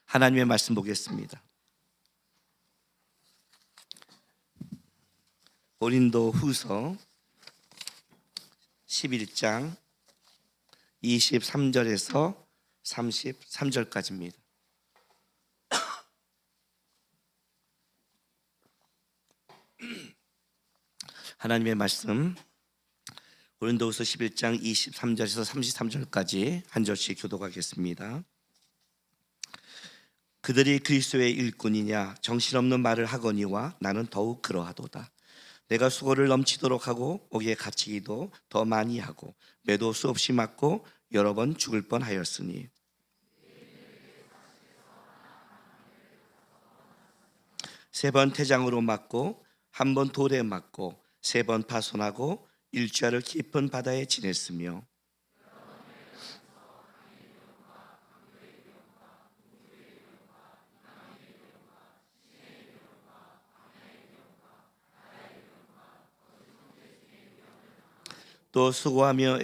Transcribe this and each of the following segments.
하나님의 말씀 보겠습니다. 고린도후서 11장 23절에서 33절까지입니다. 하나님의 말씀 고린도후서 11장 23절에서 33절까지 한 절씩 교독하겠습니다. 그들이 그리스도의 일꾼이냐 정신없는 말을 하거니와 나는 더욱 그러하도다. 내가 수고를 넘치도록 하고 옥에 갇히기도 더 많이 하고 매도 수없이 맞고 여러 번 죽을 뻔하였으니 세 번 태장으로 맞고 한 번 돌에 맞고 세 번 파손하고 일주일을 깊은 바다에 지냈으며 또 수고하며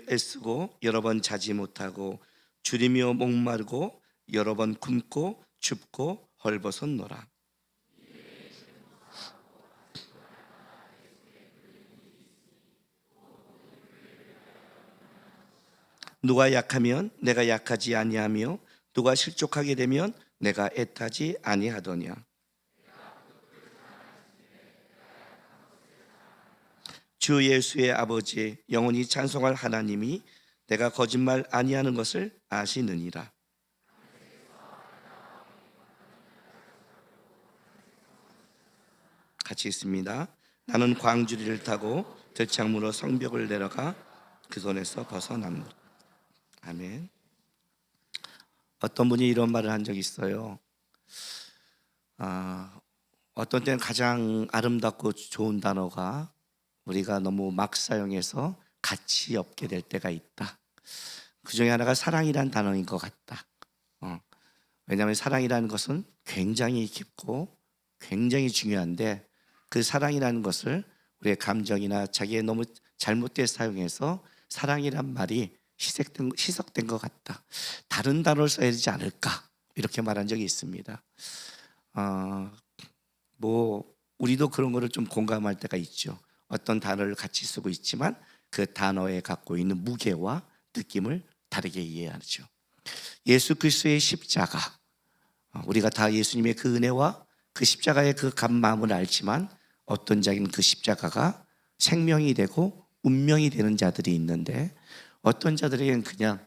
애쓰고 여러 번 자지 못하고 줄이며 목마르고 여러 번 굶고 춥고 헐벗었노라. 누가 약하면 내가 약하지 아니하며 누가 실족하게 되면 내가 애타지 아니하더냐. 주 예수의 아버지 영원히 찬송할 하나님이 내가 거짓말 아니하는 것을 아시느니라. 같이 있습니다. 나는 광주리를 타고 들창으로 성벽을 내려가 그 손에서 벗어남노라. 아멘. 어떤 분이 이런 말을 한 적이 있어요. 어떤 때는 가장 아름답고 좋은 단어가 우리가 너무 막 사용해서 가치 없게 될 때가 있다. 그 중에 하나가 사랑이란 단어인 것 같다. 왜냐하면 사랑이라는 것은 굉장히 깊고 굉장히 중요한데 그 사랑이라는 것을 우리의 감정이나 자기의 너무 잘못되게 사용해서 사랑이란 말이 희석된 것 같다. 다른 단어를 써야 되지 않을까 이렇게 말한 적이 있습니다. 우리도 그런 거를 좀 공감할 때가 있죠. 어떤 단어를 같이 쓰고 있지만 그 단어에 갖고 있는 무게와 느낌을 다르게 이해하죠. 예수 그리스도의 십자가, 우리가 다 예수님의 그 은혜와 그 십자가의 그 감마음을 알지만 어떤 자기는 그 십자가가 생명이 되고 운명이 되는 자들이 있는데 어떤 자들에게는 그냥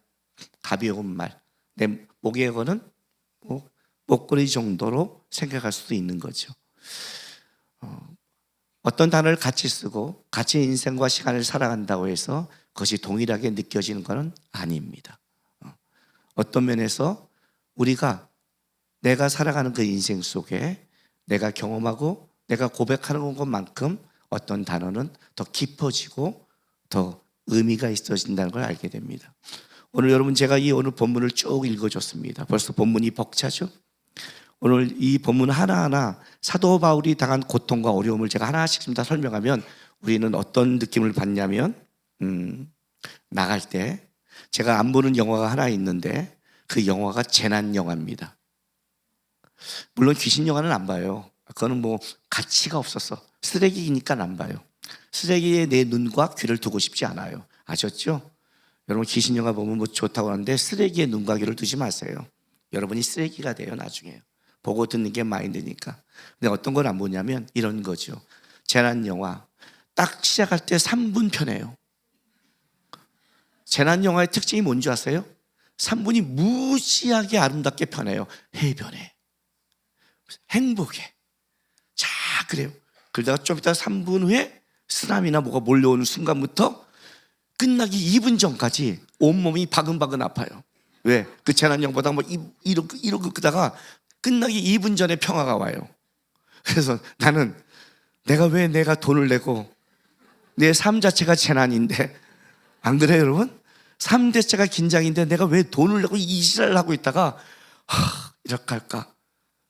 가벼운 말, 내 목에 거는 목걸이 정도로 생각할 수도 있는 거죠. 어떤 단어를 같이 쓰고 같이 인생과 시간을 살아간다고 해서 그것이 동일하게 느껴지는 것은 아닙니다. 어떤 면에서 우리가 내가 살아가는 그 인생 속에 내가 경험하고 내가 고백하는 것만큼 어떤 단어는 더 깊어지고 더 의미가 있어진다는 걸 알게 됩니다. 오늘 여러분 제가 오늘 본문을 쭉 읽어줬습니다. 벌써 본문이 벅차죠? 오늘 이 본문 하나하나 사도 바울이 당한 고통과 어려움을 제가 하나씩 다 설명하면 우리는 어떤 느낌을 받냐면 나갈 때 제가 안 보는 영화가 하나 있는데 그 영화가 재난 영화입니다. 물론 귀신 영화는 안 봐요. 그거는 가치가 없어서 쓰레기니까 안 봐요. 쓰레기에 내 눈과 귀를 두고 싶지 않아요. 아셨죠? 여러분 귀신 영화 보면 좋다고 하는데 쓰레기에 눈과 귀를 두지 마세요. 여러분이 쓰레기가 돼요 나중에. 보고 듣는 게 마인드니까. 근데 어떤 걸 안 보냐면 이런 거죠. 재난 영화 딱 시작할 때 3분 편해요. 재난 영화의 특징이 뭔지 아세요? 3분이 무지하게 아름답게 편해요. 해변에, 행복해. 자, 그래요. 그러다가 좀 이따 3분 후에 쓰나미나 뭐가 몰려오는 순간부터 끝나기 2분 전까지 온몸이 바근바근 아파요. 왜? 그 재난 영화보다 이러고 끄다가 끝나기 2분 전에 평화가 와요. 그래서 나는 내가 돈을 내고 내 삶 자체가 재난인데 안 그래요 여러분? 삶 자체가 긴장인데 내가 왜 돈을 내고 이 지랄을 하고 있다가 이렇게 할까?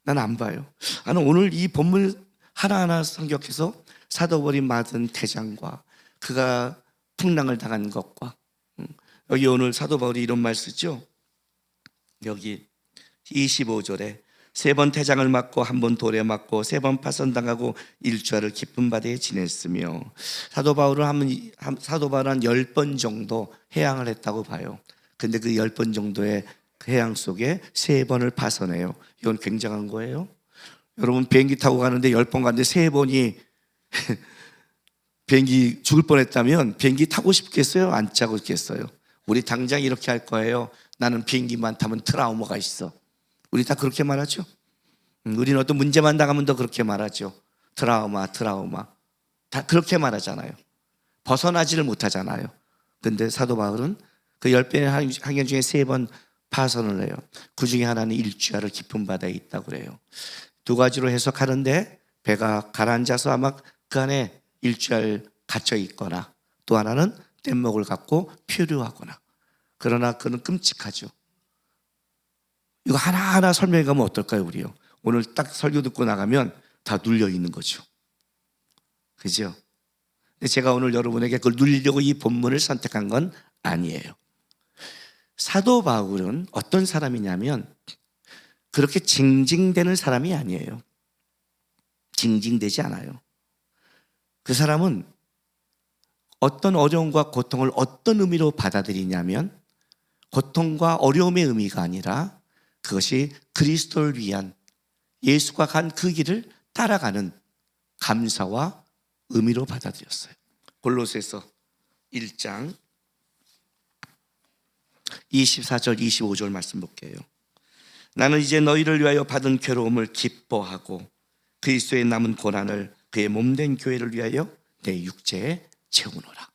난 안 봐요. 나는 오늘 이 본문 하나하나 성격해서 사도 바울이 맞은 태장과 그가 풍랑을 당한 것과 여기 오늘 사도 바울이 이런 말 쓰죠. 여기 25절에 3번 태장을 맞고 1번 돌에 맞고 3번 파선당하고 일주일을 기쁜 바다에 지냈으며 사도 바울은 한 10번 정도 해양을 했다고 봐요. 근데 그 10번 정도의 그 해양 속에 3번을 파선해요. 이건 굉장한 거예요. 여러분 비행기 타고 가는데 10번 갔는데 3번이 비행기 죽을 뻔했다면 비행기 타고 싶겠어요? 안 타고 싶겠어요? 우리 당장 이렇게 할 거예요. 나는 비행기만 타면 트라우마가 있어. 우리 다 그렇게 말하죠. 우리는 어떤 문제만 당하면 더 그렇게 말하죠. 트라우마 다 그렇게 말하잖아요. 벗어나지를 못하잖아요. 근데 사도 바울은 그 10번의 항해 중에 3번 파선을 해요. 그 중에 하나는 일주야를 깊은 바다에 있다고 그래요. 2가지로 해석하는데 배가 가라앉아서 아마 그 안에 일주일 갇혀 있거나 또 하나는 뗏목을 갖고 표류하거나. 그러나 그는 끔찍하죠. 이거 하나하나 설명해 가면 어떨까요, 우리요? 오늘 딱 설교 듣고 나가면 다 눌려 있는 거죠. 그죠? 근데 제가 오늘 여러분에게 그걸 누리려고 이 본문을 선택한 건 아니에요. 사도 바울은 어떤 사람이냐면 그렇게 징징대는 사람이 아니에요. 징징대지 않아요. 그 사람은 어떤 어려움과 고통을 어떤 의미로 받아들이냐면 고통과 어려움의 의미가 아니라 그것이 그리스도를 위한 예수가 간 그 길을 따라가는 감사와 의미로 받아들였어요. 골로새서 1장 24절 25절 말씀 볼게요. 나는 이제 너희를 위하여 받은 괴로움을 기뻐하고 그리스도의 남은 고난을 그의 몸된 교회를 위하여 내 육체에 채우노라.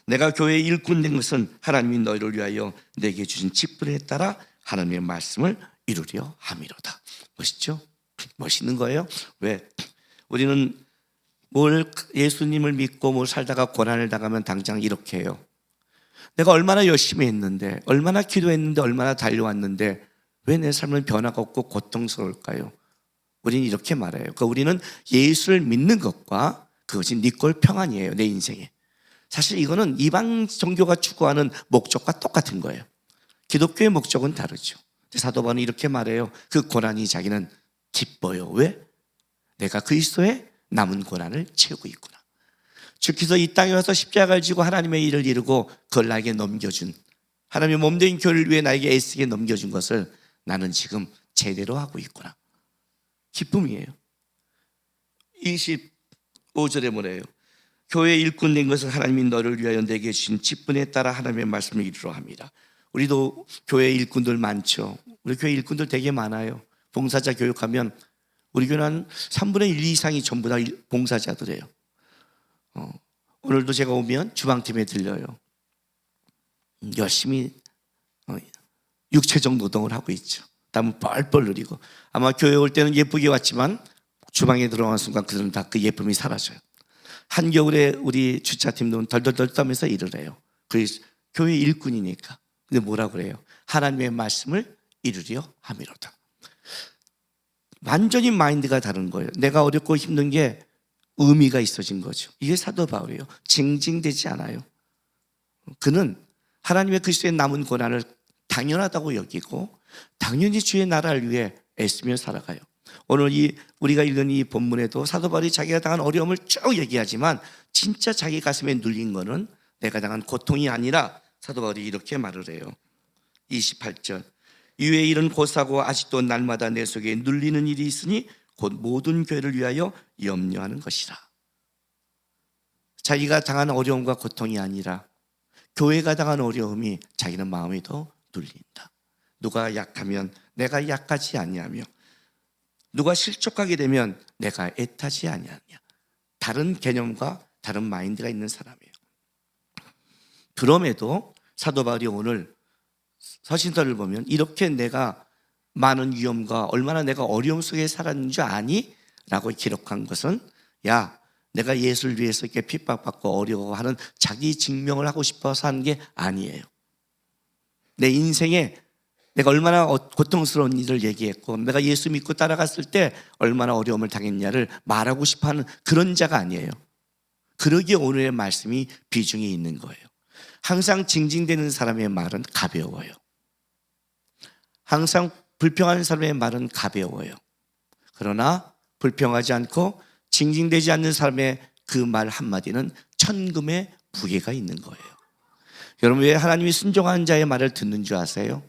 내가 교회의 일꾼 된 것은 하나님이 너희를 위하여 내게 주신 직분에 따라 하나님의 말씀을 이루려 함이로다. 멋있죠? 멋있는 거예요. 왜? 우리는 예수님을 믿고 살다가 고난을 당하면 당장 이렇게 해요. 내가 얼마나 열심히 했는데, 얼마나 기도했는데, 얼마나 달려왔는데 왜 내 삶은 변화가 없고 고통스러울까요? 우리는 이렇게 말해요. 그러니까 우리는 예수를 믿는 것과 그것이 니꼴 평안이에요, 내 인생에. 사실 이거는 이방 종교가 추구하는 목적과 똑같은 거예요. 기독교의 목적은 다르죠. 사도 바울은 이렇게 말해요. 그 고난이 자기는 기뻐요. 왜? 내가 그리스도의 남은 고난을 채우고 있구나. 주께서 이 땅에 와서 십자가를 지고 하나님의 일을 이루고 그걸 나에게 넘겨준, 하나님의 몸된 교회를 위해 나에게 애쓰게 넘겨준 것을 나는 지금 제대로 하고 있구나. 기쁨이에요. 25절에 뭐래요? 교회의 일꾼 된 것은 하나님이 너를 위하여 내게 주신 직분에 따라 하나님의 말씀을 이루려 합니다. 우리도 교회 일꾼들 많죠. 우리 교회 일꾼들 되게 많아요. 봉사자 교육하면 우리 교회는 한 3분의 1 이상이 전부 다 봉사자들이에요. 오늘도 제가 오면 주방팀에 들려요. 열심히 육체적 노동을 하고 있죠. 땀은 뻘뻘 흘리고. 아마 교회 올 때는 예쁘게 왔지만 주방에 들어간 순간 그들은 다 그 예쁨이 사라져요. 한겨울에 우리 주차팀도 덜덜덜 떠면서 일을 해요. 그 교회 일꾼이니까. 근데 뭐라 그래요? 하나님의 말씀을 이루려 함이로다. 완전히 마인드가 다른 거예요. 내가 어렵고 힘든 게 의미가 있어진 거죠. 이게 사도 바울이에요. 징징대지 않아요. 그는 하나님의 그리스도의 남은 고난을 당연하다고 여기고 당연히 주의 나라를 위해 애쓰며 살아가요. 오늘 우리가 읽은 이 본문에도 사도 바울이 자기가 당한 어려움을 쭉 얘기하지만 진짜 자기 가슴에 눌린 거는 내가 당한 고통이 아니라 사도 바울이 이렇게 말을 해요. 28절 이후에 일은 곧사고 아직도 날마다 내 속에 눌리는 일이 있으니 곧 모든 교회를 위하여 염려하는 것이라. 자기가 당한 어려움과 고통이 아니라 교회가 당한 어려움이 자기는 마음에 더 눌린다. 누가 약하면 내가 약하지 아니하며 누가 실족하게 되면 내가 애타지 아니하냐. 다른 개념과 다른 마인드가 있는 사람이에요. 그럼에도 사도 바울이 오늘 서신서를 보면 이렇게 내가 많은 위험과 얼마나 내가 어려움 속에 살았는 줄 아니? 라고 기록한 것은 야, 내가 예수를 위해서 이렇게 핍박받고 어려워하는 자기 증명을 하고 싶어서 하는 게 아니에요. 내 인생에 내가 얼마나 고통스러운 일을 얘기했고 내가 예수 믿고 따라갔을 때 얼마나 어려움을 당했냐를 말하고 싶어하는 그런 자가 아니에요. 그러기에 오늘의 말씀이 비중이 있는 거예요. 항상 징징대는 사람의 말은 가벼워요. 항상 불평하는 사람의 말은 가벼워요. 그러나 불평하지 않고 징징대지 않는 사람의 그 말 한마디는 천금의 무게가 있는 거예요. 여러분, 왜 하나님이 순종하는 자의 말을 듣는 줄 아세요?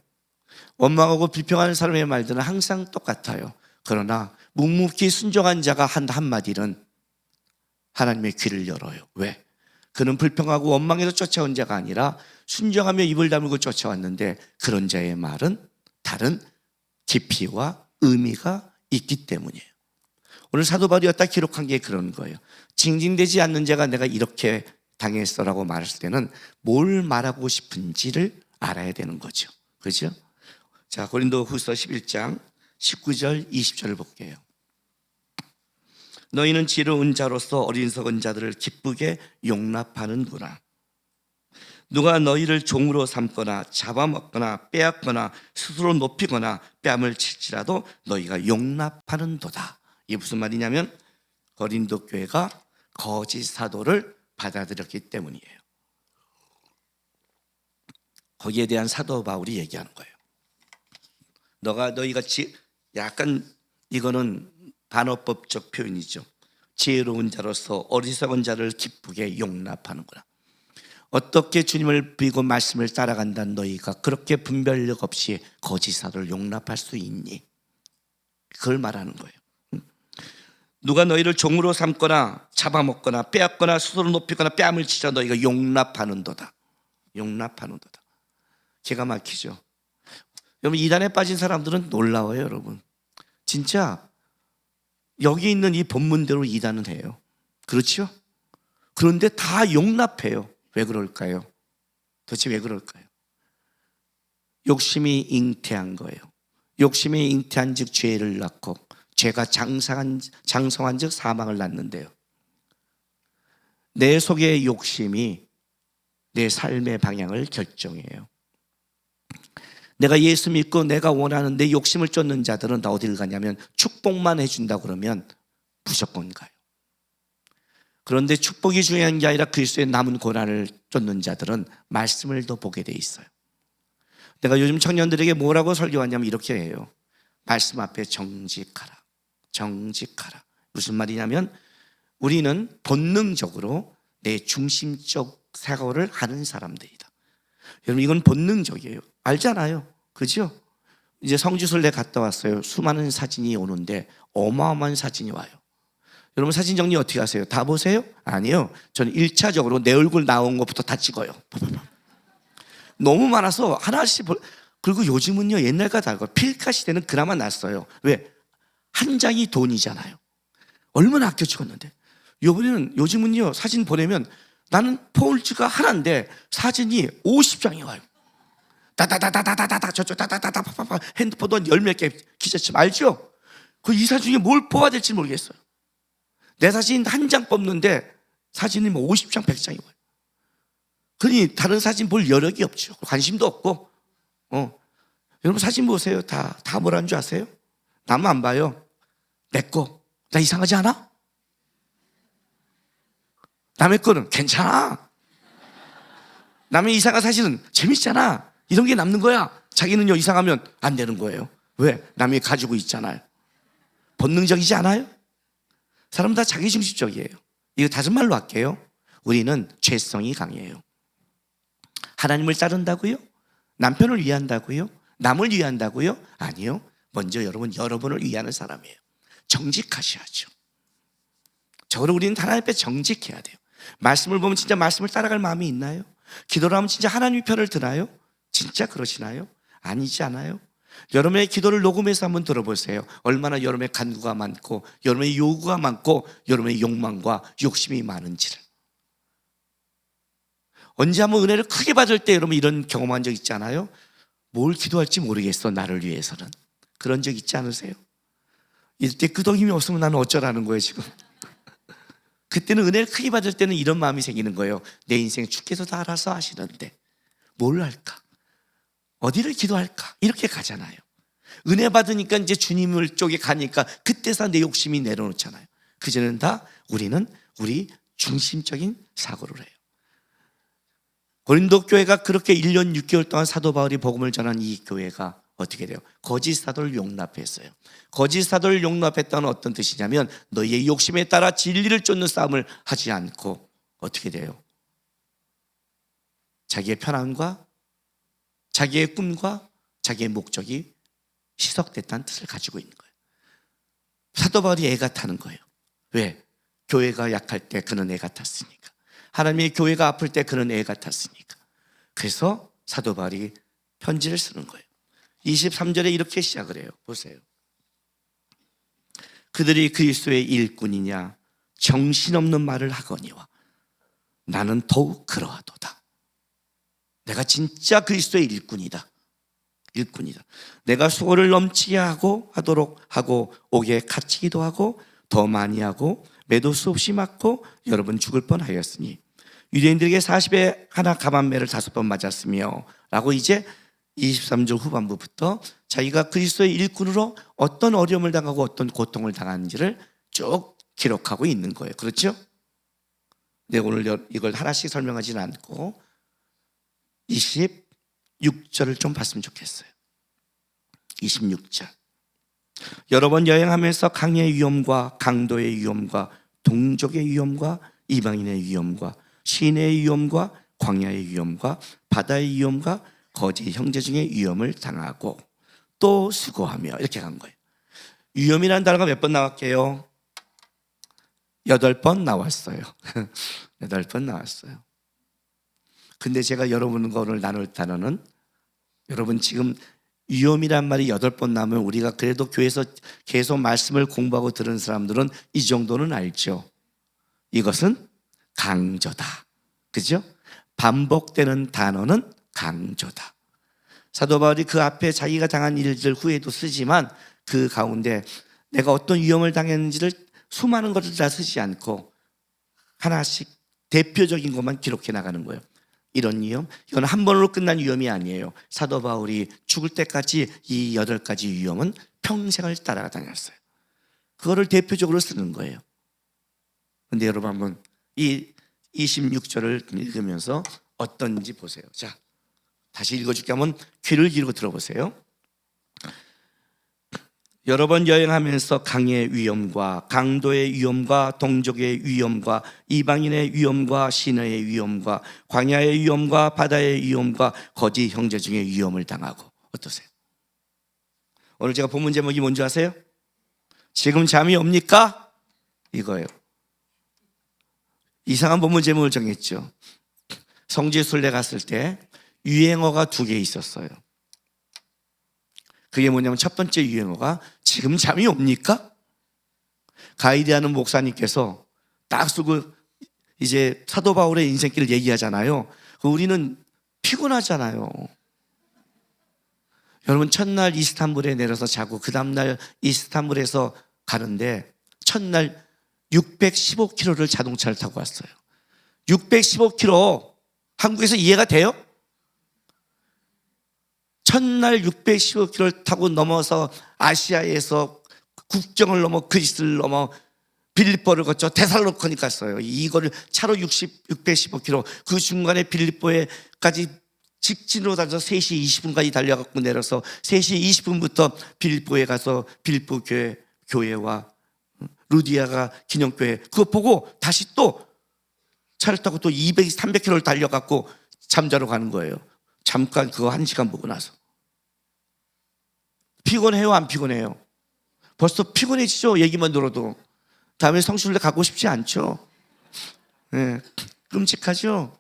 원망하고 불평하는 사람의 말들은 항상 똑같아요. 그러나 묵묵히 순종한 자가 한 한마디는 하나님의 귀를 열어요. 왜? 그는 불평하고 원망해서 쫓아온 자가 아니라 순종하며 입을 다물고 쫓아왔는데 그런 자의 말은 다른 깊이와 의미가 있기 때문이에요. 오늘 사도 바울이 딱 기록한 게 그런 거예요. 징징대지 않는 자가 내가 이렇게 당했어라고 말했을 때는 뭘 말하고 싶은지를 알아야 되는 거죠. 그렇죠? 자, 고린도후서 11장 19절 20절을 볼게요. 너희는 지혜로운 자로서 어리석은 자들을 기쁘게 용납하는구나. 누가 너희를 종으로 삼거나 잡아먹거나 빼앗거나 스스로 높이거나 뺨을 칠지라도 너희가 용납하는도다. 이게 무슨 말이냐면 고린도 교회가 거짓 사도를 받아들였기 때문이에요. 거기에 대한 사도 바울이 얘기하는 거예요. 너희가 약간 이거는 반어법적 표현이죠. 지혜로운 자로서 어리석은 자를 기쁘게 용납하는구나. 어떻게 주님을 믿고 말씀을 따라간다는 너희가 그렇게 분별력 없이 거짓 사도를 용납할 수 있니? 그걸 말하는 거예요. 누가 너희를 종으로 삼거나 잡아먹거나 빼앗거나 스스로 높이거나 뺨을 치자 너희가 용납하는도다. 용납하는도다. 기가 막히죠. 여러분, 이단에 빠진 사람들은 놀라워요. 여러분, 진짜 여기 있는 이 본문대로 이단은 해요. 그렇죠? 그런데 다 용납해요. 왜 그럴까요? 도대체 왜 그럴까요? 욕심이 잉태한 거예요. 욕심이 잉태한 즉 죄를 낳고 죄가 장성한 즉 사망을 낳는데요. 내 속의 욕심이 내 삶의 방향을 결정해요. 내가 예수 믿고 내가 원하는 내 욕심을 쫓는 자들은 다 어디를 가냐면 축복만 해준다 그러면 무조건 가요. 그런데 축복이 중요한 게 아니라 그리스도의 남은 고난을 쫓는 자들은 말씀을 더 보게 돼 있어요. 내가 요즘 청년들에게 뭐라고 설교하냐면 이렇게 해요. 말씀 앞에 정직하라. 정직하라. 무슨 말이냐면 우리는 본능적으로 내 중심적 사고를 하는 사람들이다. 여러분, 이건 본능적이에요. 알잖아요. 그죠? 이제 성지순례 갔다 왔어요. 수많은 사진이 오는데 어마어마한 사진이 와요. 여러분, 사진 정리 어떻게 하세요? 다 보세요? 아니요. 저는 1차적으로 내 얼굴 나온 것부터 다 찍어요. 너무 많아서 하나씩 그리고 요즘은요, 옛날과 다르고 필카 시대는 그나마 낫어요. 왜? 한 장이 돈이잖아요. 얼마나 아껴 찍었는데. 요즘은요, 사진 보내면 나는 폴즈가 하나인데 사진이 50장이 와요. 다다다다다다다 저쪽 다다다다 핸드폰도 10몇 개 기자처럼 알죠? 그 이 사진 중에 뭘 뽑아야 될지 모르겠어요. 내 사진 한 장 뽑는데 사진이 뭐 50장 100장이 와요. 그러니 다른 사진 볼 여력이 없죠. 관심도 없고. 여러분, 사진 보세요. 다 뭐라는 줄 아세요? 나만 안 봐요. 내 거. 나 이상하지 않아? 남의 거는 괜찮아. 남의 이상한 사진은 재밌잖아. 이런 게 남는 거야. 자기는요, 이상하면 안 되는 거예요. 왜? 남이 가지고 있잖아요. 본능적이지 않아요? 사람 다 자기중심적이에요. 이거 다른 말로 할게요. 우리는 죄성이 강해요. 하나님을 따른다고요? 남편을 위한다고요? 남을 위한다고요? 아니요. 먼저 여러분을 위하는 사람이에요. 정직하셔야죠. 저로 우리는 하나님 앞에 정직해야 돼요. 말씀을 보면 진짜 말씀을 따라갈 마음이 있나요? 기도를 하면 진짜 하나님의 편을 드나요? 진짜 그러시나요? 아니지 않아요? 여러분의 기도를 녹음해서 한번 들어보세요. 얼마나 여러분의 간구가 많고 여러분의 요구가 많고 여러분의 욕망과 욕심이 많은지를. 언제 한번 은혜를 크게 받을 때 여러분 이런 경험한 적 있지 않아요? 뭘 기도할지 모르겠어, 나를 위해서는. 그런 적 있지 않으세요? 이때 끄덕임이 없으면 나는 어쩌라는 거예요 지금. 그때는 은혜를 크게 받을 때는 이런 마음이 생기는 거예요. 내 인생 주께서 다 알아서 하시는데 뭘 할까? 어디를 기도할까? 이렇게 가잖아요. 은혜 받으니까 이제 주님을 쪽에 가니까 그때서 내 욕심이 내려놓잖아요. 그전에는 다 우리는 우리 중심적인 사고를 해요. 고린도 교회가 그렇게 1년 6개월 동안 사도 바울이 복음을 전한 이 교회가 어떻게 돼요? 거짓 사도를 용납했어요. 거짓 사도를 용납했다는 어떤 뜻이냐면 너희의 욕심에 따라 진리를 쫓는 싸움을 하지 않고 어떻게 돼요? 자기의 편안과 자기의 꿈과 자기의 목적이 희석됐다는 뜻을 가지고 있는 거예요. 사도 바울이 애가 타는 거예요. 왜? 교회가 약할 때 그는 애가 탔으니까. 하나님의 교회가 아플 때 그는 애가 탔으니까. 그래서 사도 바울이 편지를 쓰는 거예요. 23절에 이렇게 시작을 해요. 보세요. 그들이 그리스도의 일꾼이냐 정신없는 말을 하거니와 나는 더욱 그러하도다. 내가 진짜 그리스도의 일꾼이다. 내가 수고를 넘치게 하도록 하고 옥에 갇히기도 하고 더 많이 하고 매도 수없이 맞고 여러 번 죽을 뻔하였으니 유대인들에게 40에 하나 감한매를 5번 맞았으며 라고 이제 23절 후반부부터 자기가 그리스도의 일꾼으로 어떤 어려움을 당하고 어떤 고통을 당하는지를 쭉 기록하고 있는 거예요. 그렇죠? 네, 오늘 이걸 하나씩 설명하지는 않고 26절을 좀 봤으면 좋겠어요. 26절. 여러 번 여행하면서 강의 위험과 강도의 위험과 동족의 위험과 이방인의 위험과 시내의 위험과 광야의 위험과 바다의 위험과 거짓 형제 중에 위험을 당하고 또 수고하며 이렇게 간 거예요. 위험이라는 단어가 몇 번 나왔게요? 8번 나왔어요. 8번 나왔어요. 근데 제가 여러분과 오늘 나눌 단어는 여러분 지금 위험이란 말이 8번 나오면 우리가 그래도 교회에서 계속 말씀을 공부하고 들은 사람들은 이 정도는 알죠. 이것은 강조다. 그죠? 반복되는 단어는 강조다. 사도 바울이 그 앞에 자기가 당한 일들 후에도 쓰지만 그 가운데 내가 어떤 위험을 당했는지를 수많은 것을 다 쓰지 않고 하나씩 대표적인 것만 기록해 나가는 거예요. 이런 위험, 이건 한 번으로 끝난 위험이 아니에요. 사도 바울이 죽을 때까지 이 8가지 위험은 평생을 따라다녔어요. 그거를 대표적으로 쓰는 거예요. 근데 여러분 한번 이 26절을 읽으면서 어떤지 보세요. 자, 다시 읽어줄게. 한번 귀를 기울이고 들어보세요. 여러 번 여행하면서 강의 위험과 강도의 위험과 동족의 위험과 이방인의 위험과 시내의 위험과 광야의 위험과 바다의 위험과 거짓 형제 중에 위험을 당하고. 어떠세요? 오늘 제가 본문 제목이 뭔지 아세요? 지금 잠이 옵니까? 이거예요. 이상한 본문 제목을 정했죠. 성지순례 갔을 때 유행어가 2개 있었어요. 그게 뭐냐면 첫 번째 유행어가 지금 잠이 옵니까? 가이드하는 목사님께서 딱 쓰고 이제 사도 바울의 인생길을 얘기하잖아요. 우리는 피곤하잖아요. 여러분 첫날 이스탄불에 내려서 자고 그 다음날 이스탄불에서 가는데 첫날 615km를 자동차를 타고 왔어요. 615km 한국에서 이해가 돼요? 첫날 615km를 타고 넘어서 아시아에서 국경을 넘어 그리스를 넘어 빌립보를 거쳐 데살로니카를 갔어요. 이거를 차로 615km 그 중간에 빌립보에까지 직진으로 달려서 3시 20분까지 달려갖고 내려서 3시 20분부터 빌립보에 가서 빌립보 교회와 루디아가 기념교회 그거 보고 다시 또 차를 타고 또 200, 300km를 달려갖고 잠자러 가는 거예요. 잠깐 그거 1시간 보고 나서 피곤해요? 안 피곤해요? 벌써 피곤해지죠? 얘기만 들어도. 다음에 성수순례 가고 싶지 않죠? 네, 끔찍하죠?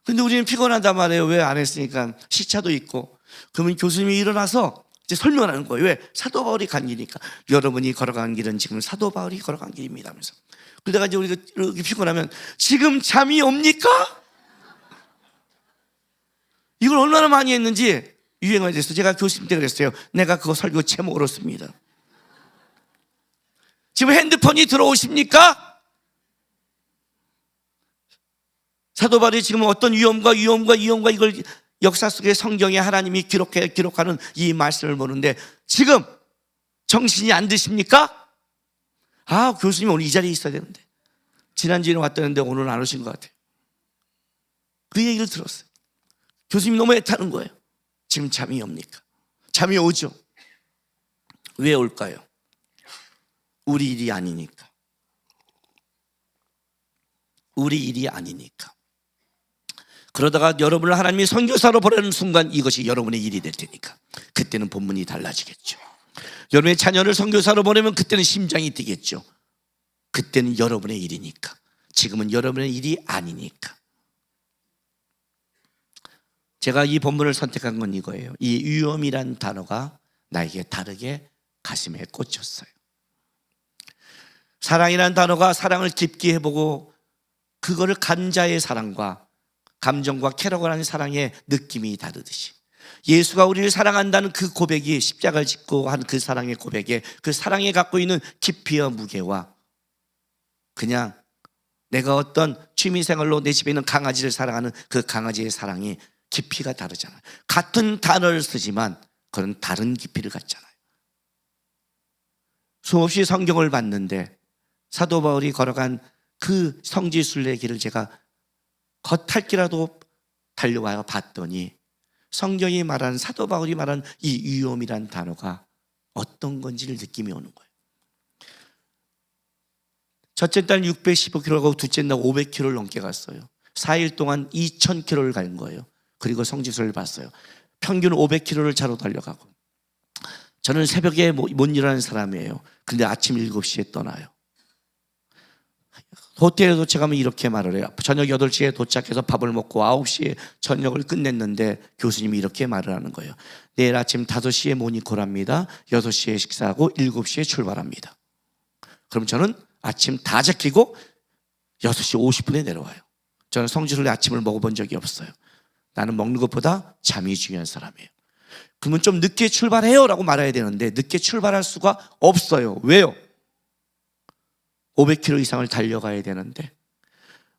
근데 우리는 피곤하단 말이에요. 왜 안 했으니까 시차도 있고. 그러면 교수님이 일어나서 이제 설명하는 거예요. 왜? 사도 바울이 간 길이니까. 여러분이 걸어간 길은 지금 사도 바울이 걸어간 길입니다 하면서. 그러다가 이제 우리가 이렇게 피곤하면 지금 잠이 옵니까? 이걸 얼마나 많이 했는지 유행어에 대해서 제가 교수님 때 그랬어요. 내가 그거 설교 제목으로 씁니다. 지금 핸드폰이 들어오십니까? 사도 바울이 지금 어떤 위험과 이걸 역사 속에 성경에 하나님이 기록하는 이 말씀을 보는데 지금 정신이 안 드십니까? 아, 교수님 오늘 이 자리에 있어야 되는데 지난주에는 왔다는데 오늘은 안 오신 것 같아요. 그 얘기를 들었어요. 교수님이 너무 애타는 거예요. 지금 잠이 옵니까? 잠이 오죠. 왜 올까요? 우리 일이 아니니까. 우리 일이 아니니까. 그러다가 여러분을 하나님이 선교사로 보내는 순간 이것이 여러분의 일이 될 테니까 그때는 본문이 달라지겠죠. 여러분의 자녀를 선교사로 보내면 그때는 심장이 뛰겠죠. 그때는 여러분의 일이니까. 지금은 여러분의 일이 아니니까. 제가 이 본문을 선택한 건 이거예요. 이 위험이란 단어가 나에게 다르게 가슴에 꽂혔어요. 사랑이란 단어가 사랑을 깊게 해보고 그거를 간자의 사랑과 감정과 쾌락을 하는 사랑의 느낌이 다르듯이 예수가 우리를 사랑한다는 그 고백이 십자가를 짓고 한 그 사랑의 고백에 그 사랑에 갖고 있는 깊이와 무게와 그냥 내가 어떤 취미생활로 내 집에 있는 강아지를 사랑하는 그 강아지의 사랑이 깊이가 다르잖아요. 같은 단어를 쓰지만 그건 다른 깊이를 갖잖아요. 수없이 성경을 봤는데 사도 바울이 걸어간 그 성지순례의 길을 제가 겉핥기라도 달려와서 봤더니 성경이 말하는 사도 바울이 말하는 이 위험이란 단어가 어떤 건지를 느낌이 오는 거예요. 첫째 딸 615km하고 둘째 딸 500km를 넘게 갔어요. 4일 동안 2000km를 간 거예요. 그리고 성지순례를 봤어요. 평균 500km를 차로 달려가고. 저는 새벽에 못 일어나는 사람이에요. 근데 아침 7시에 떠나요. 호텔에 도착하면 이렇게 말을 해요. 저녁 8시에 도착해서 밥을 먹고 9시에 저녁을 끝냈는데 교수님이 이렇게 말을 하는 거예요. 내일 아침 5시에 모니콜합니다. 6시에 식사하고 7시에 출발합니다. 그럼 저는 아침 다 제끼고 6시 50분에 내려와요. 저는 성지순례 아침을 먹어본 적이 없어요. 나는 먹는 것보다 잠이 중요한 사람이에요. 그러면 좀 늦게 출발해요 라고 말해야 되는데 늦게 출발할 수가 없어요. 왜요? 500km 이상을 달려가야 되는데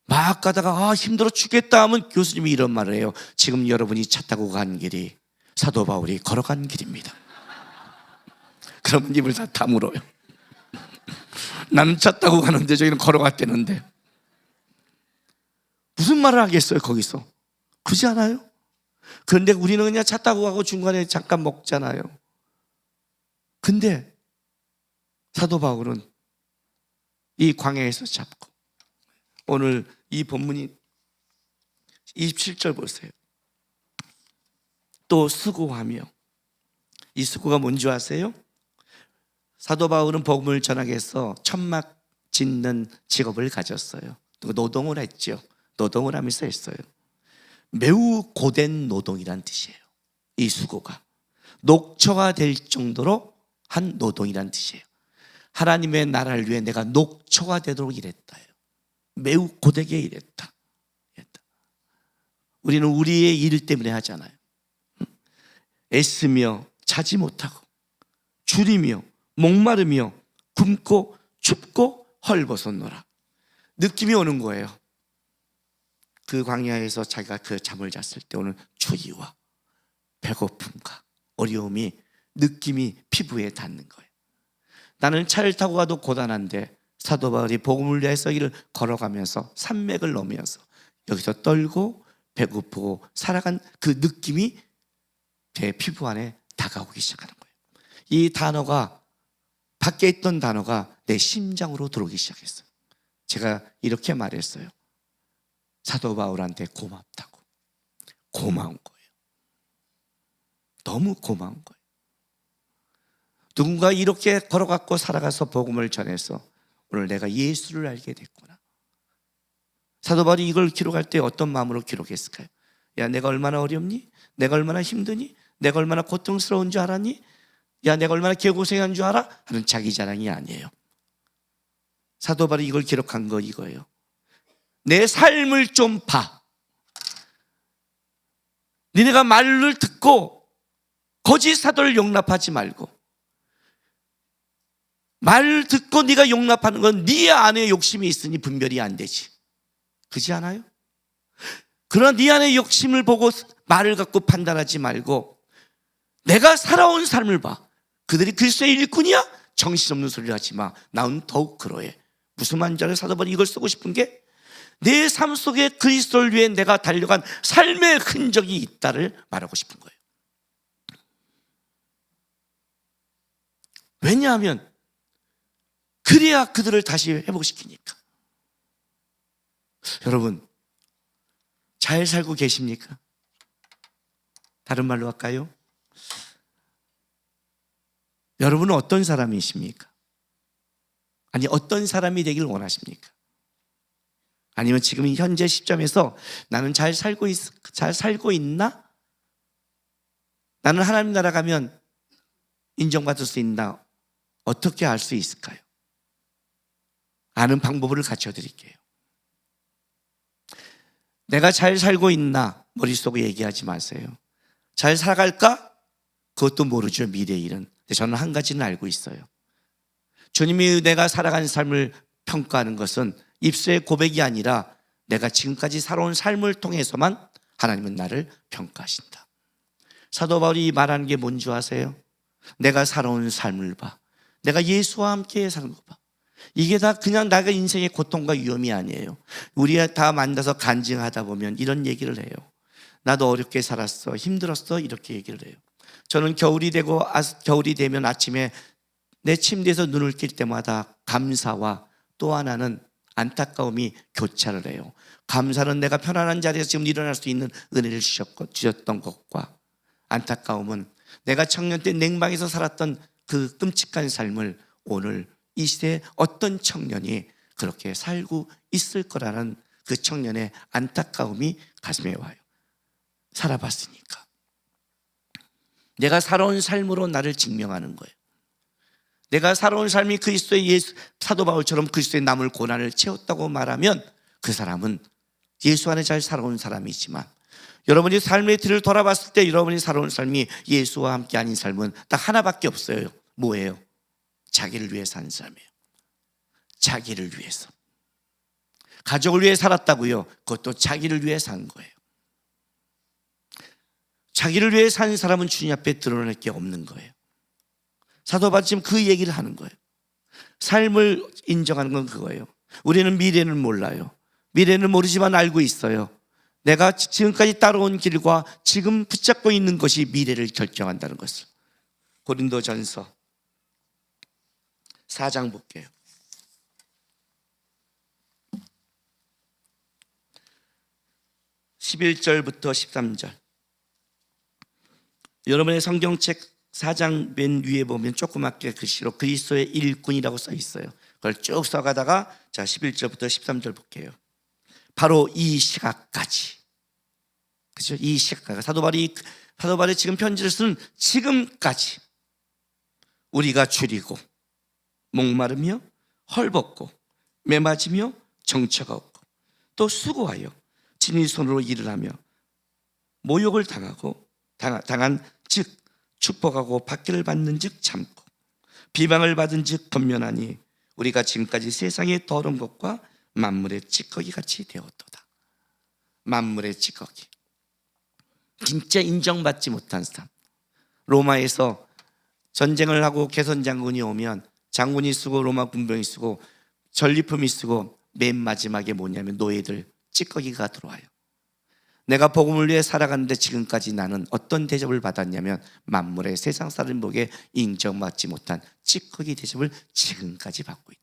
막 가다가 힘들어 죽겠다 하면 교수님이 이런 말을 해요. 지금 여러분이 차 타고 간 길이 사도 바울이 걸어간 길입니다. 그러면 입을 다 다물어요. 나는 차 타고 가는데 저기는 걸어갔다는데 무슨 말을 하겠어요 거기서. 그렇지 않아요? 그런데 우리는 그냥 차 타고 가고 중간에 잠깐 먹잖아요. 근데 사도 바울은 이 광야에서 잡고 오늘 이 본문이 27절 보세요. 또 수고하며 이 수고가 뭔지 아세요? 사도 바울은 복음을 전하기 위해서 천막 짓는 직업을 가졌어요. 노동을 했죠. 노동을 하면서 했어요. 매우 고된 노동이란 뜻이에요. 이 수고가 녹초가 될 정도로 한 노동이란 뜻이에요. 하나님의 나라를 위해 내가 녹초가 되도록 일했다. 매우 고되게 일했다. 우리는 우리의 일 때문에 하잖아요. 애쓰며 자지 못하고 줄이며 목마르며 굶고 춥고 헐벗었노라. 느낌이 오는 거예요. 그 광야에서 자기가 그 잠을 잤을 때 오는 추위와 배고픔과 어려움이 느낌이 피부에 닿는 거예요. 나는 차를 타고 가도 고단한데 사도 바울이 복음을 위해서 길을 걸어가면서 산맥을 넘으면서 여기서 떨고 배고프고 살아간 그 느낌이 제 피부 안에 다가오기 시작하는 거예요. 이 단어가 밖에 있던 단어가 내 심장으로 들어오기 시작했어요. 제가 이렇게 말했어요. 사도 바울한테 고맙다고. 고마운 거예요. 너무 고마운 거예요. 누군가 이렇게 걸어갔고 살아가서 복음을 전해서 오늘 내가 예수를 알게 됐구나. 사도 바울이 이걸 기록할 때 어떤 마음으로 기록했을까요? 야, 내가 얼마나 어렵니? 내가 얼마나 힘드니? 내가 얼마나 고통스러운 줄 알았니? 야, 내가 얼마나 개고생한 줄 알아? 하는 자기 자랑이 아니에요. 사도 바울이 이걸 기록한 거 이거예요. 내 삶을 좀 봐. 니네가 말을 듣고 거짓 사도를 용납하지 말고 말 듣고 네가 용납하는 건 네 안에 욕심이 있으니 분별이 안 되지. 그렇지 않아요? 그러나 네 안에 욕심을 보고 말을 갖고 판단하지 말고 내가 살아온 삶을 봐. 그들이 그리스도의 일꾼이야? 정신없는 소리를 하지 마. 나는 더욱 그러해. 무슨 말인지 알아요? 사도 바울이 이걸 쓰고 싶은 게 내 삶 속에 그리스도를 위해 내가 달려간 삶의 흔적이 있다를 말하고 싶은 거예요. 왜냐하면 그래야 그들을 다시 회복시키니까. 여러분, 잘 살고 계십니까? 다른 말로 할까요? 여러분은 어떤 사람이십니까? 아니, 어떤 사람이 되길 원하십니까? 아니면 지금 현재 시점에서 나는 잘 살고 있나? 나는 하나님 나라 가면 인정받을 수 있나? 어떻게 알 수 있을까요? 아는 방법을 가르쳐 드릴게요. 내가 잘 살고 있나? 머릿속에 얘기하지 마세요. 잘 살아갈까? 그것도 모르죠, 미래의 일은. 근데 저는 한 가지는 알고 있어요. 주님이 내가 살아간 삶을 평가하는 것은 입술의 고백이 아니라 내가 지금까지 살아온 삶을 통해서만 하나님은 나를 평가하신다. 사도 바울이 말하는 게 뭔지 아세요? 내가 살아온 삶을 봐. 내가 예수와 함께 사는 거 봐. 이게 다 그냥 나가 인생의 고통과 위험이 아니에요. 우리가 다 만나서 간증하다 보면 이런 얘기를 해요. 나도 어렵게 살았어, 힘들었어, 이렇게 얘기를 해요. 저는 겨울이 되면 아침에 내 침대에서 눈을 뜰 때마다 감사와 또 하나는 안타까움이 교차를 해요. 감사는 내가 편안한 자리에서 지금 일어날 수 있는 은혜를 주셨던 것과, 안타까움은 내가 청년 때 냉방에서 살았던 그 끔찍한 삶을 오늘 이 시대에 어떤 청년이 그렇게 살고 있을 거라는 그 청년의 안타까움이 가슴에 와요. 살아봤으니까. 내가 살아온 삶으로 나를 증명하는 거예요. 내가 살아온 삶이 그리스도의 사도 바울처럼 그리스도의 남을 고난을 채웠다고 말하면 그 사람은 예수 안에 잘 살아온 사람이지만, 여러분이 삶의 뒤를 돌아봤을 때 여러분이 살아온 삶이 예수와 함께 아닌 삶은 딱 하나밖에 없어요. 뭐예요? 자기를 위해 산 삶이에요. 자기를 위해서. 가족을 위해 살았다고요? 그것도 자기를 위해 산 거예요. 자기를 위해 산 사람은 주님 앞에 드러낼 게 없는 거예요. 사도 바울이 지금 그 얘기를 하는 거예요. 삶을 인정하는 건 그거예요. 우리는 미래는 몰라요. 미래는 모르지만 알고 있어요. 내가 지금까지 따라온 길과 지금 붙잡고 있는 것이 미래를 결정한다는 것을. 고린도전서 4장 볼게요. 11절부터 13절. 여러분의 성경책 4장 맨 위에 보면 조그맣게 글씨로 그리스도의 일꾼이라고 써 있어요. 그걸 쭉 써가다가 자 11절부터 13절 볼게요. 바로 이 시각까지, 그렇죠? 이 시각까지 사도 바울이 지금 편지를 쓰는 지금까지 우리가 줄이고 목마르며 헐벗고 매맞으며 정처가 없고 또 수고하여 진의 손으로 일을 하며 모욕을 당한 즉 축복하고 박해를 받는 즉 참고 비방을 받은 즉 권면하니 우리가 지금까지 세상의 더러운 것과 만물의 찌꺼기 같이 되었도다. 만물의 찌꺼기, 진짜 인정받지 못한 삶. 로마에서 전쟁을 하고 개선 장군이 오면 장군이 쓰고 로마 군병이 쓰고 전리품이 쓰고 맨 마지막에 뭐냐면 노예들 찌꺼기가 들어와요. 내가 복음을 위해 살아가는데 지금까지 나는 어떤 대접을 받았냐면 만물의 세상 사람에게 인정받지 못한 찌꺼기 대접을 지금까지 받고 있다.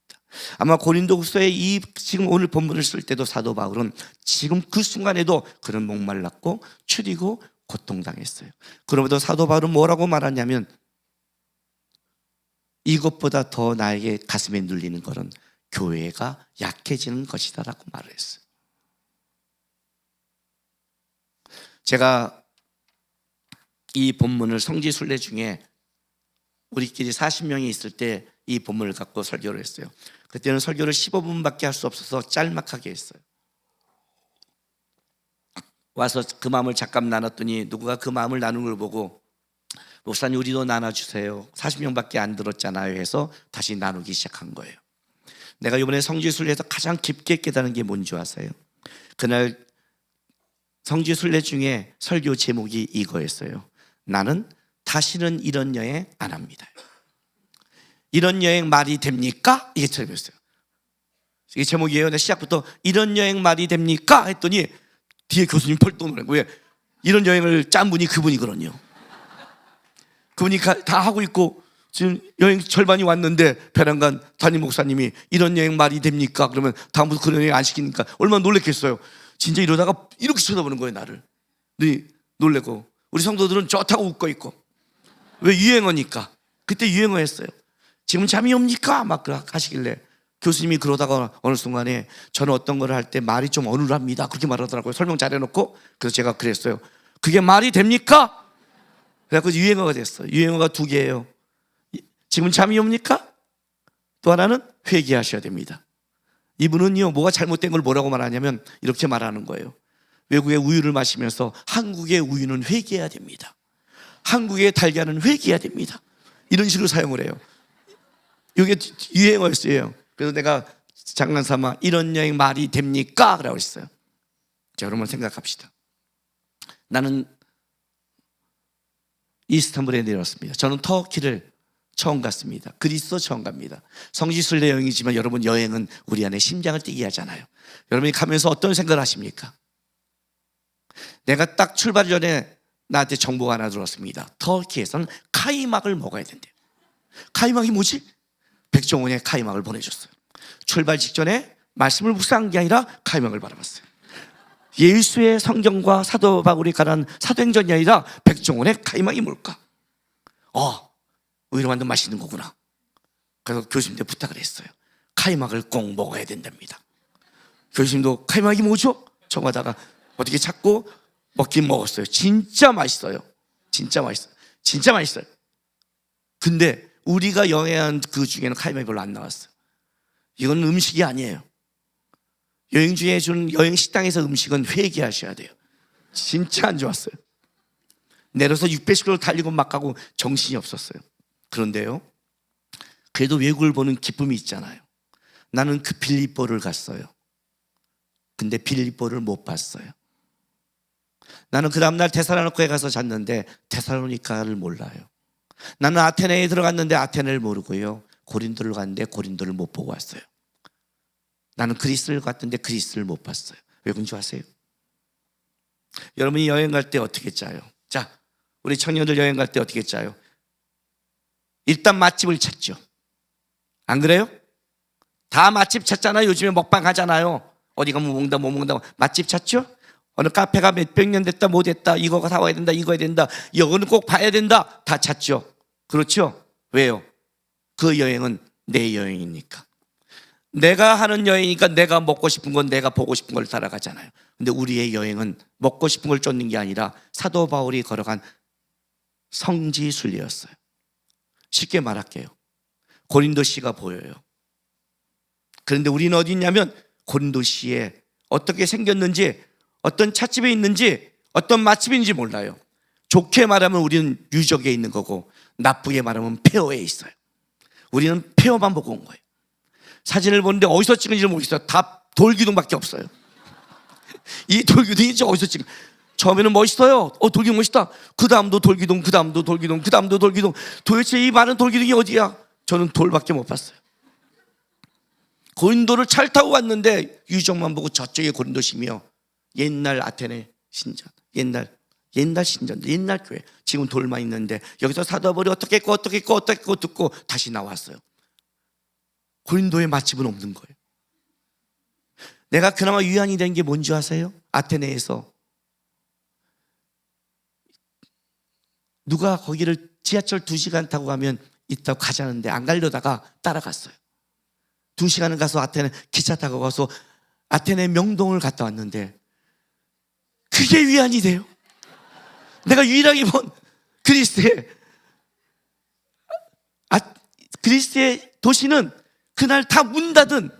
아마 고린도후서에 이 지금 오늘 본문을 쓸 때도 사도 바울은 지금 그 순간에도 그는 목말랐고 추리고 고통당했어요. 그럼에도 사도 바울은 뭐라고 말하냐면 이것보다 더 나에게 가슴에 눌리는 것은 교회가 약해지는 것이다 라고 말을 했어요. 제가 이 본문을 성지순례 중에 우리끼리 40명이 있을 때 이 본문을 갖고 설교를 했어요. 그때는 설교를 15분밖에 할 수 없어서 짤막하게 했어요. 와서 그 마음을 잠깐 나눴더니 누구가 그 마음을 나누는 걸 보고 목사님 우리도 나눠주세요. 40명밖에 안 들었잖아요 해서 다시 나누기 시작한 거예요. 내가 이번에 성지순례에서 가장 깊게 깨달은 게 뭔지 아세요? 그날 성지순례 중에 설교 제목이 이거였어요. 나는 다시는 이런 여행 안 합니다. 이런 여행 말이 됩니까? 이게 제목이었어요. 이게 제목이에요. 내가 시작부터 이런 여행 말이 됩니까? 했더니 뒤에 교수님 펄떡 놀란 거예요. 이런 여행을 짠 분이 그분이거든요. 그분이 다 하고 있고 지금 여행 절반이 왔는데 베란간 담임 목사님이 이런 여행 말이 됩니까? 그러면 다음부터 그런 여행 안 시키니까 얼마나 놀랬겠어요. 진짜 이러다가 이렇게 쳐다보는 거예요, 나를. 놀래고 우리 성도들은 좋다고 웃고 있고. 왜? 유행어니까. 그때 유행어였어요. 지금 잠이 옵니까? 막 하시길래 교수님이 그러다가 어느 순간에 저는 어떤 걸 할 때 말이 좀 어눌합니다, 그렇게 말하더라고요. 설명 잘 해놓고. 그래서 제가 그랬어요. 그게 말이 됩니까? 그래서 유행어가 됐어요. 유행어가 두 개예요. 지금 잠이 옵니까? 또 하나는 회개하셔야 됩니다. 이분은요, 뭐가 잘못된 걸 뭐라고 말하냐면 이렇게 말하는 거예요. 외국의 우유를 마시면서 한국의 우유는 회개해야 됩니다. 한국의 달걀은 회개해야 됩니다. 이런 식으로 사용을 해요. 이게 유행어였어요. 그래서 내가 장난삼아 이런 여행 말이 됩니까? 라고 했어요. 자, 여러분 생각합시다. 나는 이스탄불에 내렸습니다. 저는 터키를 처음 갔습니다. 그리스도 처음 갑니다. 성지순례 여행이지만 여러분, 여행은 우리 안에 심장을 뛰게 하잖아요. 여러분이 가면서 어떤 생각을 하십니까? 내가 딱 출발 전에 나한테 정보가 하나 들었습니다. 터키에서는 카이막을 먹어야 된대요. 카이막이 뭐지? 백종원의 카이막을 보내줬어요. 출발 직전에 말씀을 묵상한 게 아니라 카이막을 바라봤어요. 예수의 성경과 사도 바울이 가난 사도행전이 아니라 백종원의 카이막이 뭘까? 의로 만든 맛있는 거구나. 그래서 교수님한테 부탁을 했어요. 카이막을 꼭 먹어야 된답니다. 교수님도 카이막이 뭐죠? 정하다가 어떻게 찾고 먹긴 먹었어요. 진짜 맛있어요. 진짜 맛있어요. 진짜 맛있어요. 근데 우리가 여행한 그 중에는 카이막이 별로 안 나왔어요. 이건 음식이 아니에요. 여행 중에 준 여행 식당에서 음식은 회개하셔야 돼요. 진짜 안 좋았어요. 내려서 600km 달리고 막 가고 정신이 없었어요. 그런데요, 그래도 외국을 보는 기쁨이 있잖아요. 나는 그 빌립보를 갔어요. 근데 빌립보를 못 봤어요. 나는 그 다음날 데살로니가에 가서 잤는데 데살로니가를 몰라요. 나는 아테네에 들어갔는데 아테네를 모르고요, 고린도를 갔는데 고린도를 못 보고 왔어요. 나는 그리스를 갔는데 그리스를 못 봤어요. 왜 그런지 아세요? 여러분이 여행 갈 때 어떻게 짜요? 자, 우리 청년들 여행 갈 때 어떻게 짜요? 일단 맛집을 찾죠. 안 그래요? 다 맛집 찾잖아요. 요즘에 먹방 하잖아요. 어디 가면 뭐 먹는다 뭐 먹는다, 맛집 찾죠? 어느 카페가 몇백 년 됐다 뭐 됐다, 이거가 사와야 된다, 이거 해야 된다, 이거는 꼭 봐야 된다, 다 찾죠. 그렇죠? 왜요? 그 여행은 내 여행이니까. 내가 하는 여행이니까 내가 먹고 싶은 건, 내가 보고 싶은 걸 따라가잖아요. 근데 우리의 여행은 먹고 싶은 걸 쫓는 게 아니라 사도 바울이 걸어간 성지순례였어요. 쉽게 말할게요. 고린도시가 보여요. 그런데 우리는 어디 있냐면 고린도시에 어떻게 생겼는지, 어떤 찻집에 있는지, 어떤 맛집인지 몰라요. 좋게 말하면 우리는 유적에 있는 거고, 나쁘게 말하면 폐허에 있어요. 우리는 폐허만 보고 온 거예요. 사진을 보는데 어디서 찍은지를 모르겠어요. 다 돌기둥밖에 없어요. 이 돌기둥이 어디서 찍은? 처음에는 멋있어요. 돌기둥 멋있다. 그 다음도 돌기둥, 그 다음도 돌기둥, 그 다음도 돌기둥. 도대체 이 많은 돌기둥이 어디야? 저는 돌밖에 못 봤어요. 고린도를 잘 타고 왔는데 유적만 보고 저쪽에 고린도시며 옛날 아테네 신전, 옛날 신전, 옛날 교회. 지금 돌만 있는데 여기서 사도 바울이 어떻게 했고 어떻게 했고 어떻게 했고 듣고 다시 나왔어요. 고린도에 맛집은 없는 거예요. 내가 그나마 유한이 된 게 뭔지 아세요? 아테네에서 누가 거기를 지하철 2시간 타고 가면 있다고 가자는데 안 가려다가 따라갔어요. 2시간을 가서 아테네 기차 타고 가서 아테네 명동을 갔다 왔는데 그게 위안이 돼요. 내가 유일하게 본 그리스의 도시는 그날 다 문 닫은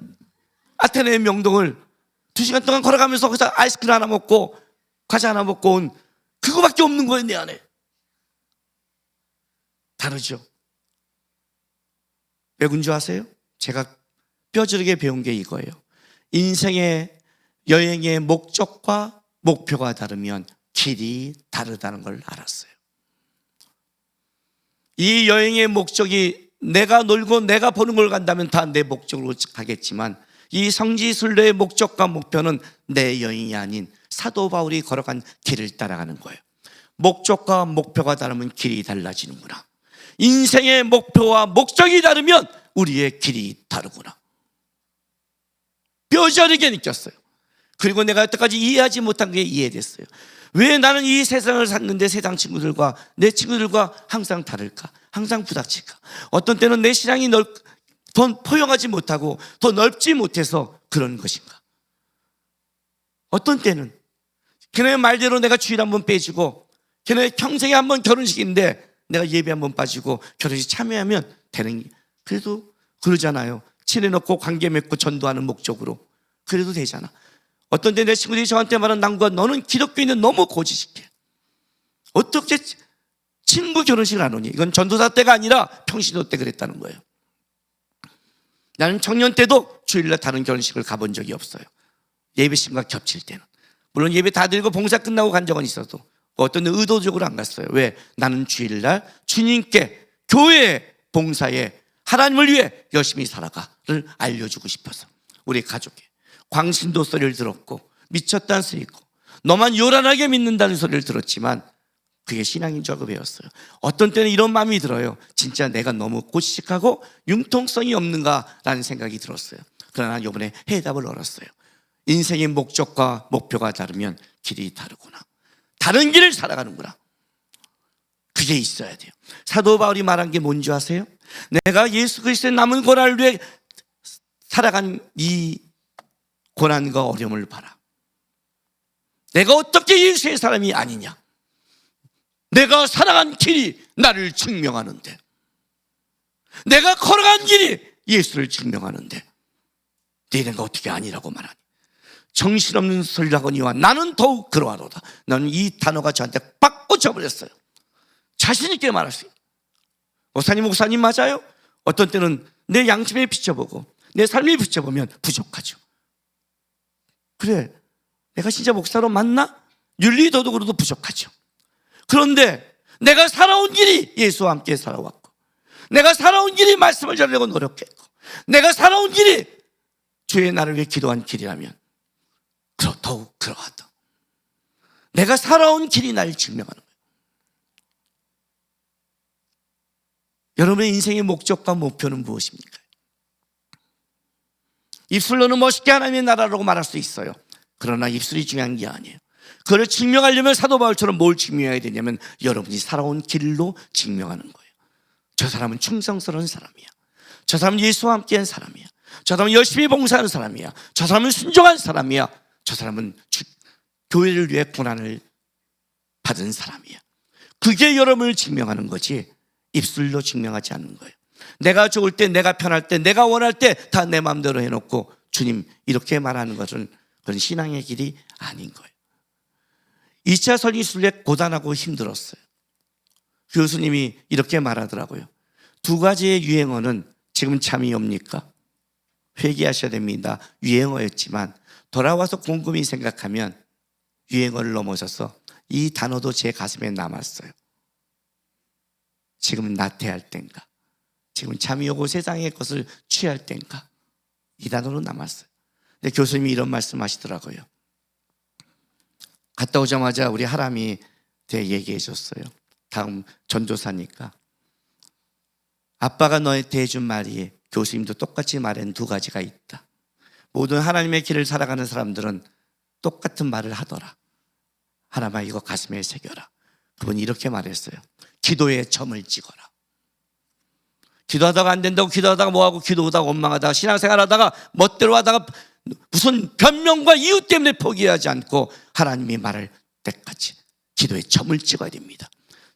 아테네 명동을 2시간 동안 걸어가면서 거기서 아이스크림 하나 먹고 과자 하나 먹고 온 그거밖에 없는 거예요, 내 안에. 다르죠? 왜 그런 줄 아세요? 제가 뼈저리게 배운 게 이거예요. 인생의 여행의 목적과 목표가 다르면 길이 다르다는 걸 알았어요. 이 여행의 목적이 내가 놀고 내가 보는 걸 간다면 다 내 목적으로 가겠지만, 이 성지순례의 목적과 목표는 내 여행이 아닌 사도 바울이 걸어간 길을 따라가는 거예요. 목적과 목표가 다르면 길이 달라지는구나. 인생의 목표와 목적이 다르면 우리의 길이 다르구나. 뼈저리게 느꼈어요. 그리고 내가 여태까지 이해하지 못한 게 이해됐어요. 왜 나는 이 세상을 샀는데 세상 친구들과 내 친구들과 항상 다를까? 항상 부닥칠까? 어떤 때는 내 신앙이 더 포용하지 못하고 더 넓지 못해서 그런 것인가? 어떤 때는 걔네 말대로 내가 주일 한번 빼주고 걔네 평생에 한번 결혼식인데 내가 예배 한번 빠지고 결혼식 참여하면 되는, 그래도 그러잖아요. 친해놓고 관계 맺고 전도하는 목적으로 그래도 되잖아. 어떤 때 내 친구들이 저한테 말하는, 남과 너는 기독교인은 너무 고지식해. 어떻게 친구 결혼식을 안 오니? 이건 전도사 때가 아니라 평신도 때 그랬다는 거예요. 나는 청년 때도 주일날 다른 결혼식을 가본 적이 없어요. 예배 시간과 겹칠 때는. 물론 예배 다 드리고 봉사 끝나고 간 적은 있어도 어떤 데 의도적으로 안 갔어요. 왜? 나는 주일날 주님께 교회 봉사에 하나님을 위해 열심히 살아가를 알려주고 싶어서. 우리 가족에 광신도 소리를 들었고 미쳤다는 소리 있고 너만 요란하게 믿는다는 소리를 들었지만 그게 신앙인 줄 알고 배웠어요. 어떤 때는 이런 마음이 들어요. 진짜 내가 너무 고지식하고 융통성이 없는가라는 생각이 들었어요. 그러나 이번에 해답을 얻었어요. 인생의 목적과 목표가 다르면 길이 다르구나. 다른 길을 살아가는구나. 그게 있어야 돼요. 사도 바울이 말한 게 뭔지 아세요? 내가 예수 그리스도의 남은 고난을 위해 살아간 이 고난과 어려움을 봐라. 내가 어떻게 예수의 사람이 아니냐? 내가 살아간 길이 나를 증명하는데, 내가 걸어간 길이 예수를 증명하는데 너희가 어떻게 아니라고 말하니? 정신없는 소리를 하거니와 나는 더욱 그러하도다. 나는 이 단어가 저한테 빡 꽂혀버렸어요. 자신 있게 말할 수 있어요. 목사님 맞아요? 어떤 때는 내 양심에 비춰보고 내 삶에 비춰보면 부족하죠. 그래, 내가 진짜 목사로 맞나? 윤리도덕으로도 부족하죠. 그런데 내가 살아온 길이 예수와 함께 살아왔고, 내가 살아온 길이 말씀을 전하려고 노력했고, 내가 살아온 길이 주의 나를 위해 기도한 길이라면 더욱 그러하다. 내가 살아온 길이 나를 증명하는 거예요. 여러분의 인생의 목적과 목표는 무엇입니까? 입술로는 멋있게 하나님의 나라라고 말할 수 있어요. 그러나 입술이 중요한 게 아니에요. 그걸 증명하려면 사도 바울처럼 뭘 증명해야 되냐면 여러분이 살아온 길로 증명하는 거예요. 저 사람은 충성스러운 사람이야. 저 사람은 예수와 함께한 사람이야. 저 사람은 열심히 봉사하는 사람이야. 저 사람은 순종한 사람이야. 저 사람은 교회를 위해 고난을 받은 사람이야. 그게 여러분을 증명하는 거지 입술로 증명하지 않는 거예요. 내가 좋을 때, 내가 편할 때, 내가 원할 때 다 내 마음대로 해놓고 주님 이렇게 말하는 것은 그건 신앙의 길이 아닌 거예요. 2차 설교술래 고단하고 힘들었어요. 교수님이 이렇게 말하더라고요. 두 가지의 유행어는 지금 참이 옵니까? 회개하셔야 됩니다. 유행어였지만 돌아와서 곰곰이 생각하면 유행어를 넘어서서 이 단어도 제 가슴에 남았어요. 지금은 나태할 땐가? 지금 잠이 오고 세상의 것을 취할 땐가? 이 단어로 남았어요. 근데 교수님이 이런 말씀하시더라고요. 갔다 오자마자 우리 하람이 얘기해 줬어요. 다음 전도사니까. 아빠가 너한테 해준 말이 교수님도 똑같이 말한 두 가지가 있다. 모든 하나님의 길을 살아가는 사람들은 똑같은 말을 하더라. 하람아 이거 가슴에 새겨라. 그분이 이렇게 말했어요. 기도에 점을 찍어라. 기도하다가 안 된다고 기도하다가 뭐하고 기도하다가 원망하다가 신앙생활하다가 멋대로 하다가 무슨 변명과 이유 때문에 포기하지 않고 하나님이 말할 때까지 기도에 점을 찍어야 됩니다.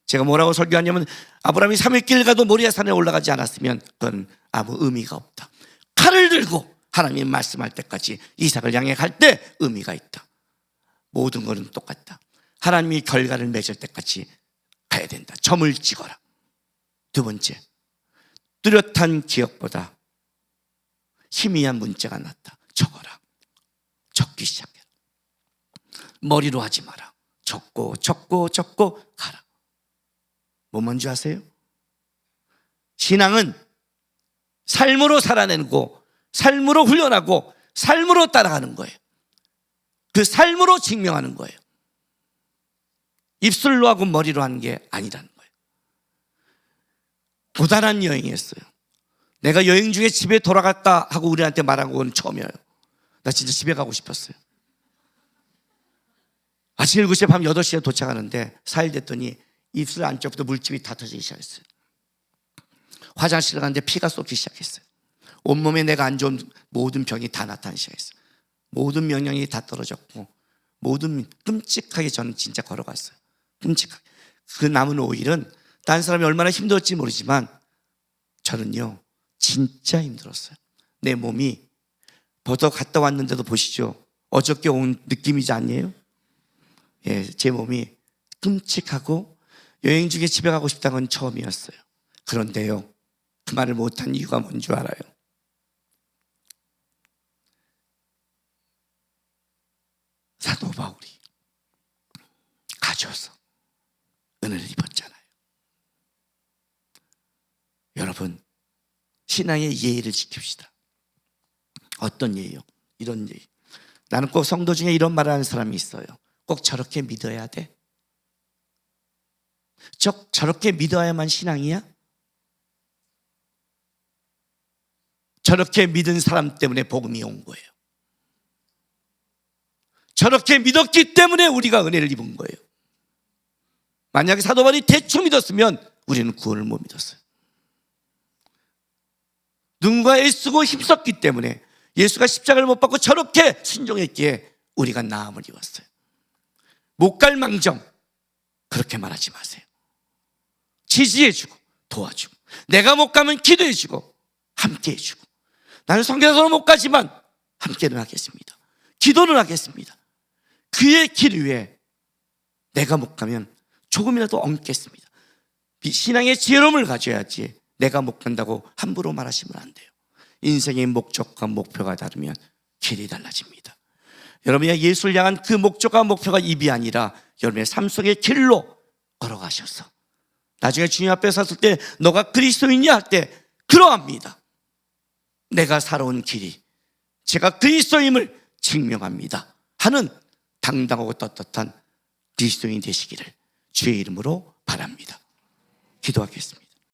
제가 뭐라고 설교하냐면 아브라함이 3일길 가도 모리아 산에 올라가지 않았으면 그건 아무 의미가 없다. 칼을 들고 하나님이 말씀할 때까지 이삭을 향해 갈 때 의미가 있다. 모든 것은 똑같다. 하나님이 결과를 맺을 때까지 가야 된다. 점을 찍어라. 두 번째, 뚜렷한 기억보다 희미한 문자가 낫다. 적어라. 적기 시작해. 머리로 하지 마라. 적고 가라. 뭐 뭔지 아세요? 신앙은 삶으로 살아내고 삶으로 훈련하고 삶으로 따라가는 거예요. 그 삶으로 증명하는 거예요. 입술로 하고 머리로 하는 게 아니라는 거예요. 고단한 여행이었어요. 내가 여행 중에 집에 돌아갔다 하고 우리한테 말한 건 처음이에요. 나 진짜 집에 가고 싶었어요. 아침 7시에 밤 8시에 도착하는데 4일 됐더니 입술 안쪽부터 물집이 다 터지기 시작했어요. 화장실 갔는데 피가 쏟기 시작했어요. 온몸에 내가 안 좋은 모든 병이 다 나타나기 시작했어요. 모든 명령이 다 떨어졌고 모든 끔찍하게 저는 진짜 걸어갔어요. 끔찍하게. 그 남은 5일은 다른 사람이 얼마나 힘들었지 모르지만 저는요 진짜 힘들었어요. 내 몸이 벌써 갔다 왔는데도 보시죠. 어저께 온 느낌이지 않니에요? 예, 제 몸이 끔찍하고 여행 중에 집에 가고 싶다는 건 처음이었어요. 그런데요 그 말을 못한 이유가 뭔 줄 알아요? 사도 바울이 가져서 은혜를 입었잖아요. 여러분 신앙의 예의를 지킵시다. 어떤 예의요? 이런 예의. 나는 꼭 성도 중에 이런 말을 하는 사람이 있어요. 꼭 저렇게 믿어야 돼? 저렇게 믿어야만 신앙이야? 저렇게 믿은 사람 때문에 복음이 온 거예요. 저렇게 믿었기 때문에 우리가 은혜를 입은 거예요. 만약에 사도 바울이 대충 믿었으면 우리는 구원을 못 믿었어요. 누군가 애쓰고 힘썼기 때문에 예수가 십자가를 못 받고 저렇게 순종했기에 우리가 나음을 입었어요. 못 갈 망정 그렇게 말하지 마세요. 지지해주고 도와주고 내가 못 가면 기도해주고 함께해주고 나는 선교사로 못 가지만 함께는 하겠습니다. 기도는 하겠습니다. 그의 길 위에 내가 못 가면 조금이라도 얹겠습니다. 신앙의 지혜로움을 가져야지 내가 못 간다고 함부로 말하시면 안 돼요. 인생의 목적과 목표가 다르면 길이 달라집니다. 여러분이 예수를 향한 그 목적과 목표가 입이 아니라 여러분의 삶 속의 길로 걸어가셔서 나중에 주님 앞에 섰을 때 너가 그리스도인이냐 할 때 그러합니다. 내가 살아온 길이 제가 그리스도임을 증명합니다 하는 당당하고 떳떳한 그리스도인이 되시기를 주의 이름으로 바랍니다. 기도하겠습니다.